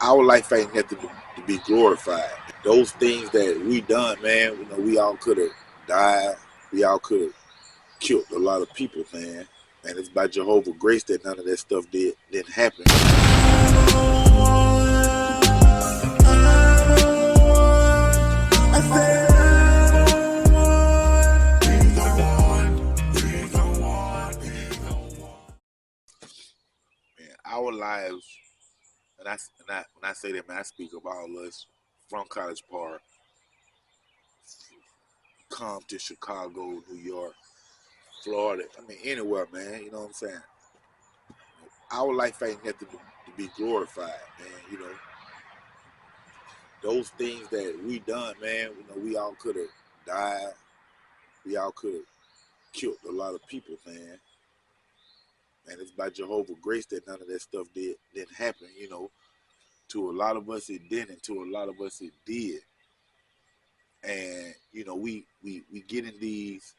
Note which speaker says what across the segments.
Speaker 1: our life ain't nothing to be glorified. Those things that we done, man, we all could have died. We all could have killed a lot of people, man. And it's by Jehovah's grace that none of that stuff didn't happen. Man, our lives, when I say that, man, I speak of all of us from College Park, Compton, Chicago, New York, Florida. I mean, anywhere, man. You know what I'm saying? Our life ain't nothing to be glorified, man. Those things that we done, man. We all could have died. We all could have killed a lot of people, man. And it's by Jehovah's grace that none of that stuff didn't happen. To a lot of us it didn't. To a lot of us it did. And we get in these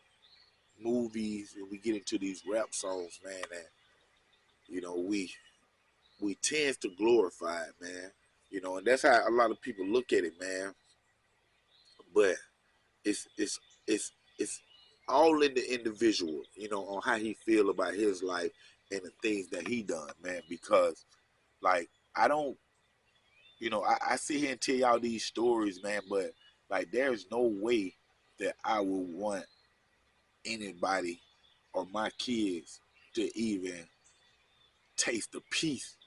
Speaker 1: movies and we get into these rap songs, man, and we tend to glorify it, man. And that's how a lot of people look at it, man. But it's all in the individual, on how he feel about his life and the things that he done, man. Because like I don't, I sit here and tell y'all these stories, man, but like there's no way that I would want anybody or my kids to even taste a piece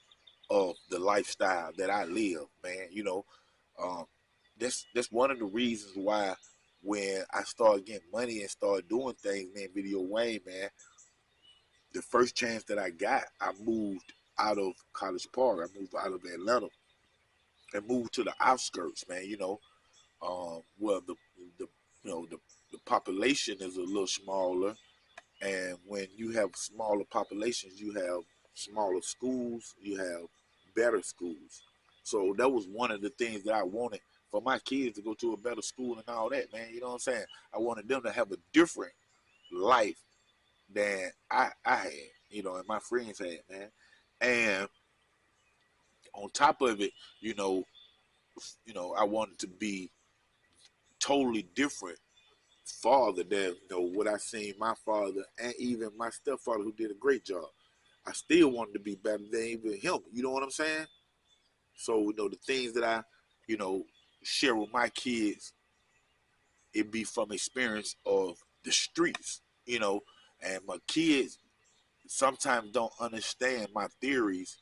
Speaker 1: of the lifestyle that I live, man. That's one of the reasons why when I started getting money and started doing things, man, Video Wayne, man, the first chance that I got, I moved out of College Park. I moved out of Atlanta and moved to the outskirts, man. Well, the population is a little smaller, and when you have smaller populations, you have smaller schools, you have better schools. So that was one of the things that I wanted for my kids to go to a better school and all that, man. You know what I'm saying? I wanted them to have a different life than I had, and my friends had, man. And on top of it, I wanted to be totally different father than what I seen my father and even my stepfather, who did a great job. I still wanted to be better than even him. You know what I'm saying? So the things that I share with my kids, it be from experience of the streets. And my kids sometimes don't understand my theories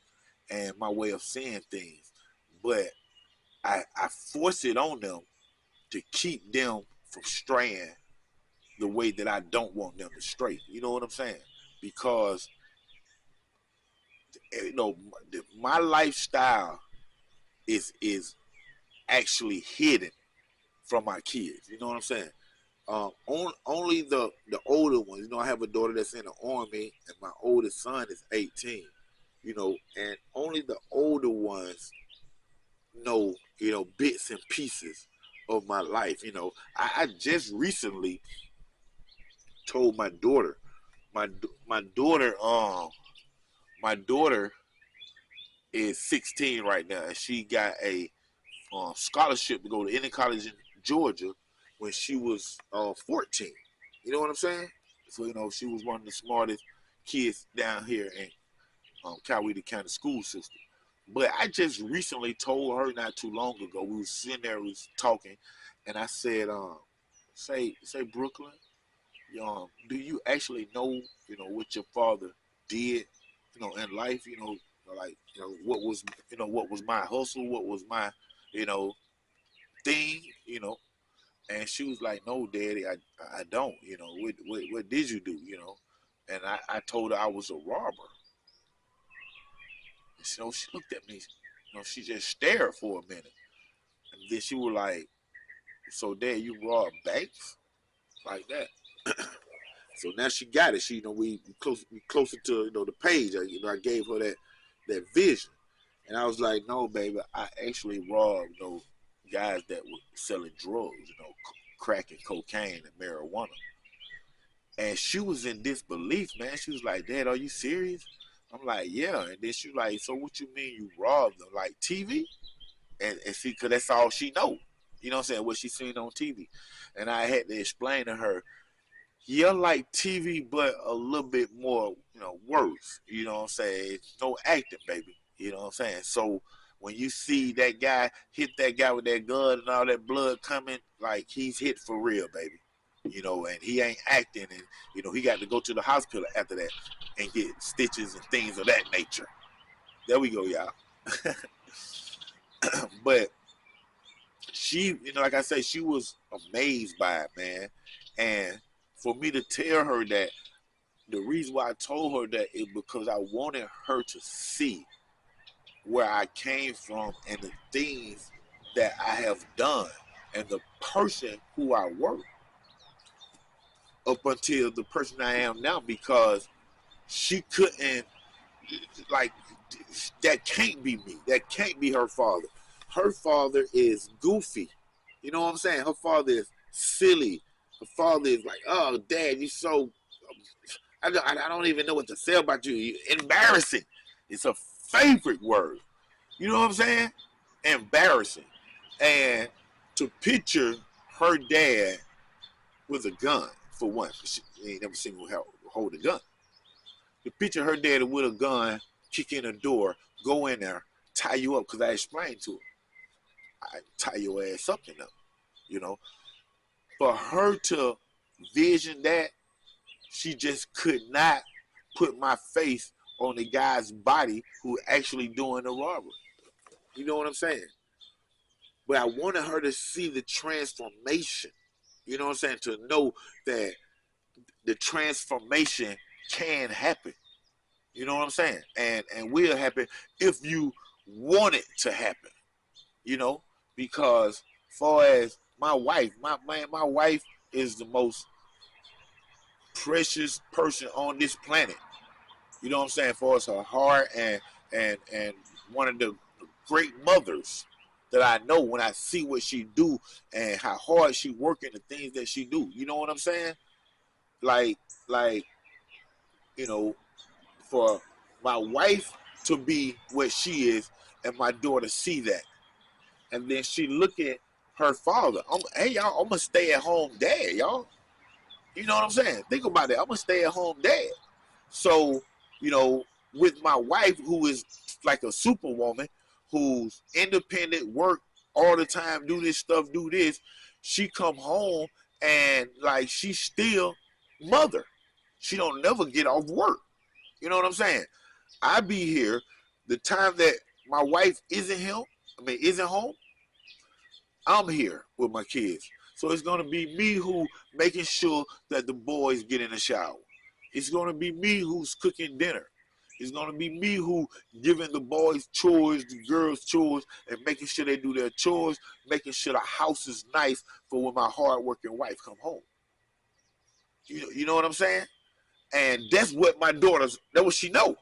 Speaker 1: and my way of seeing things, but I force it on them to keep them from straying the way that I don't want them to stray. You know what I'm saying? Because my lifestyle is actually hidden from my kids. You know what I'm saying? Only the older ones. I have a daughter that's in the Army, and my oldest son is 18. And only the older ones know, bits and pieces of my life. I just recently told my daughter, my daughter is 16 right now, and she got a scholarship to go to any college in Georgia when she was 14. You know what I'm saying? So she was one of the smartest kids down here in Coweta County school system. But I just recently told her not too long ago. We was sitting there, we was talking, and I said, say Brooklyn, do you actually know, what your father did, in life, like, what was my hustle, what was my, thing, and she was like, no, Daddy, I don't, what did you do, and I told her I was a robber. And she looked at me, she just stared for a minute, and then she was like, so Dad, you rob banks? Like that. So now she got it. She, we closer to the page. I gave her that vision, and I was like, no, baby, I actually robbed guys that were selling drugs, crack and cocaine and marijuana. And she was in disbelief, man. She was like, Dad, are you serious? I'm like, yeah. And then she was like, so what you mean you robbed them? Like TV? and see, because that's all she know. You know what I'm saying? What she seen on TV. And I had to explain to her, you're like TV, but a little bit more, worse. You know what I'm saying? No acting, baby. You know what I'm saying? So when you see that guy hit that guy with that gun and all that blood coming, like he's hit for real, baby. And he ain't acting, and he got to go to the hospital after that and get stitches and things of that nature. There we go, y'all. But she, like I said, she was amazed by it, man. And for me to tell her that, the reason why I told her that is because I wanted her to see where I came from and the things that I have done and the person who I work up until the person I am now, because she couldn't, like, that can't be me. That can't be her father. Her father is goofy. You know what I'm saying? Her father is silly. Her father is like, oh, Dad, you so, I don't even know what to say about you. You're embarrassing. It's a favorite word. You know what I'm saying? Embarrassing. And to picture her dad with a gun, for one, she ain't never seen him hold a gun. To picture her dad with a gun, kick in a door, go in there, tie you up, because I explained to her, I tie your ass up, For her to vision that, she just could not put my face on the guy's body who actually doing the robbery. You know what I'm saying? But I wanted her to see the transformation. You know what I'm saying? To know that the transformation can happen. You know what I'm saying? And will happen if you want it to happen. Because far as my wife, my wife is the most precious person on this planet. You know what I'm saying? For us, her heart and one of the great mothers that I know when I see what she do and how hard she working, the things that she do. You know what I'm saying? Like, for my wife to be what she is and my daughter see that. And then she look at her father. Hey, y'all, I'm a stay-at-home dad, y'all. You know what I'm saying? Think about it. I'm a stay-at-home dad. So, with my wife, who is like a superwoman, who's independent, work all the time, do this stuff, do this, she come home and like she's still mother. She don't never get off work. You know what I'm saying? I be here the time that my wife isn't home, I'm here with my kids. So it's gonna be me who making sure that the boys get in the shower. It's gonna be me who's cooking dinner. It's gonna be me who giving the boys chores, the girls chores, and making sure they do their chores, making sure the house is nice for when my hard-working wife come home. You know what I'm saying? And that's what my daughter's. That's what she know.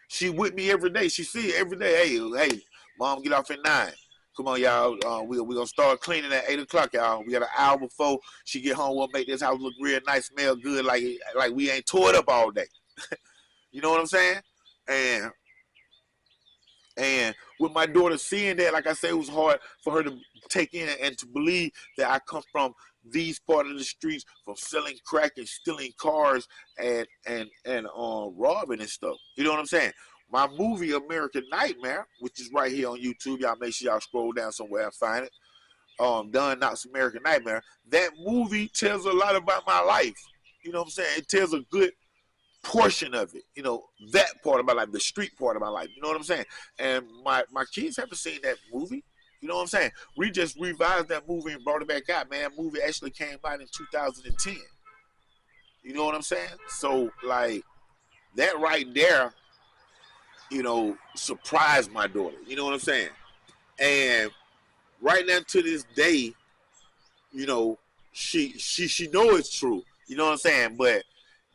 Speaker 1: She with me every day. She see it every day. Hey, mom, get off at 9. Come on, y'all. We gonna start cleaning at 8 o'clock, y'all. We got an hour before she get home. We'll make this house look real nice, smell good, like we ain't tore it up all day. You know what I'm saying? And with my daughter seeing that, like I said, it was hard for her to take in and to believe that I come from these part of the streets, from selling crack and stealing cars and robbing and stuff. You know what I'm saying? My movie American Nightmare, which is right here on YouTube, y'all make sure y'all scroll down somewhere and find it. Don Knotts American Nightmare. That movie tells a lot about my life. You know what I'm saying? It tells a good portion of it, that part of my life, the street part of my life. You know what I'm saying? And my kids haven't seen that movie. You know what I'm saying? We just revised that movie and brought it back out, man. That movie actually came out in 2010. You know what I'm saying? So, like, that right there, surprised my daughter. You know what I'm saying? And right now to this day, she know it's true. You know what I'm saying? But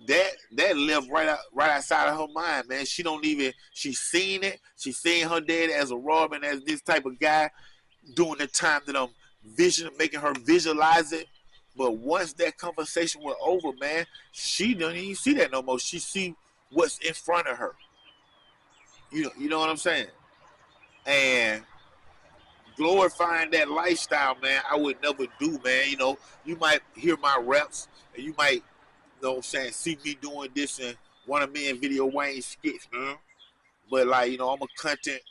Speaker 1: that lived right outside of her mind, man. She's seen it. She's seen her dad as a Robin, as this type of guy during the time that I'm making her visualize it. But once that conversation was over, man, she don't even see that no more. She see what's in front of her. You know what I'm saying? And glorifying that lifestyle, man, I would never do, man. You know, you might hear my reps, and you might, you know what I'm saying, see me doing this in one of me and Video Wayne skits, man. But like, you know, I'm a content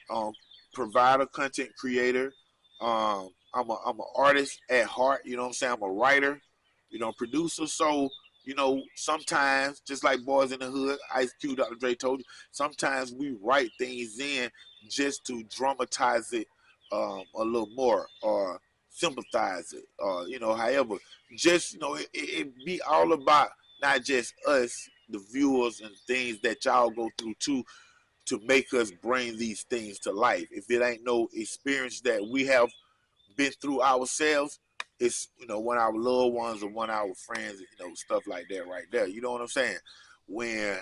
Speaker 1: um, provider, content creator. I'm an artist at heart. You know what I'm saying? I'm a writer, you know, producer. So, you know, sometimes, just like Boys in the Hood, Ice Cube, Dr. Dre told you, sometimes we write things in just to dramatize it a little more or sympathize it, or, you know, however. Just, you know, it be all about not just us, the viewers, and things that y'all go through too, to make us bring these things to life. If it ain't no experience that we have been through ourselves, it's, you know, one of our loved ones or one of our friends, you know, stuff like that right there. You know what I'm saying? When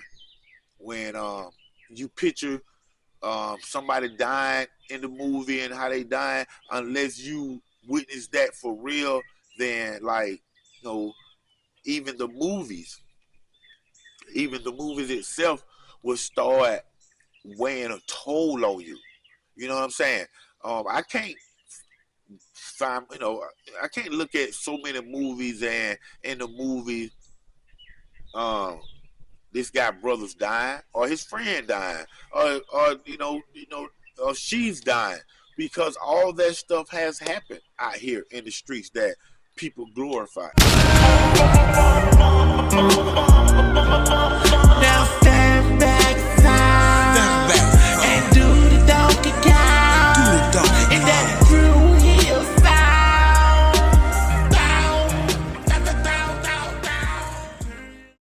Speaker 1: you picture somebody dying in the movie and how they dying, unless you witness that for real, then like, you know, even the movies, even the movies itself will start weighing a toll on you. You know what I'm saying? I can't find, you know, I can't look at so many movies, and in the movies, um, this guy brother's dying or his friend dying, or or she's dying, because all that stuff has happened out here in the streets that people glorify.